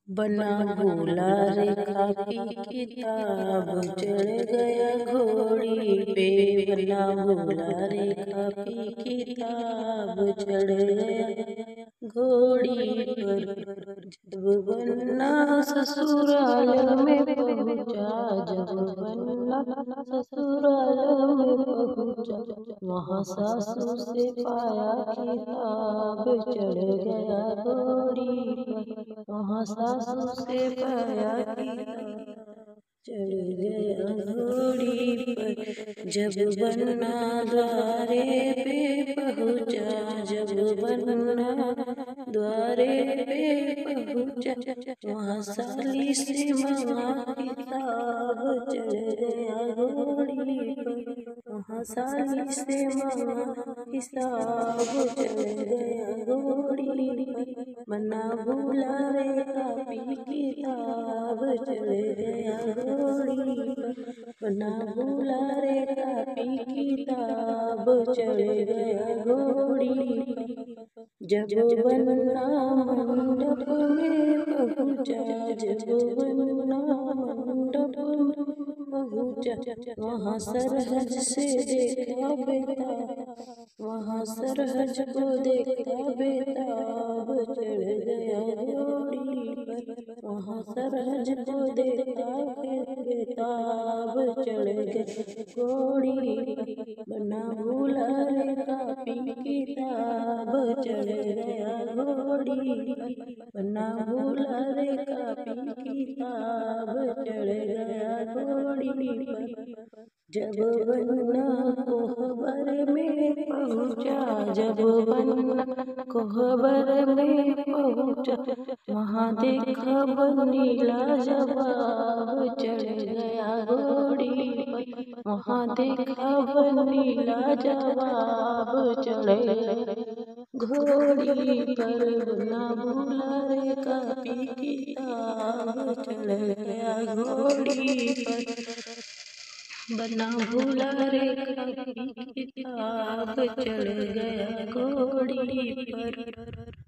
बना भूला रे खाकी किताब, चढ़ गया घोड़ी पे। बना भूला रे खाकी किताब, चढ़ गया घोड़ी पर। जब बन्ना ससुराल में पहुँचा, जब बन्ना ससुराल में पहुँचा, वहाँ सासू से पाया किताब, चढ़ गया घोड़ी पर। वहाँ सासू से पाया किताब, चढ़ गया घोड़ी पर। जब बन्ना द्वारे पे पहुँचा, जब बन्ना द्वारे पे पहुँचा, वहाँ साली से मांगा किताब, चढ़ गया घोड़ी पर। वहाँ साली से मांगा हिसाब, चढ़ गया घोड़ी पर। बन्ना भूला रे कापी किताब, चढ़ गया घोड़ी पर। बन्ना भूला रे कापी किताब, चढ़ गया घोड़ी पर। जब बन्ना मंडप में पहुँचा, जब बन्ना मंडप में पहुँचा, वहाँ सरहज से देखा बेताब, वहाँ सरहज को देखा बेताब, चढ़ गया घोड़ी पर। वहाँ सरहज को देखा बेताब, चढ़ गया घोड़ी पर। बन्ना भूला रे कापी किताब, चढ़ गया घोड़ी पर। बन्ना भूला रे कापी किताब, चढ़ गया घोड़ी पर। जब बन्ना कोहबर में पहुँचा, जब बन्ना कोहबर में पहुँचा, वहाँ देखा बनीला जवाब, चढ़ गया घोड़ी पर। वहाँ देखा बनीला जवाब, चढ़ गया घोड़ी पर। बन्ना भूला रे कापी किताब, चढ़ गया घोड़ी पर। बन्ना भूला रे कापी किताब, चढ़ गया घोड़ी पर।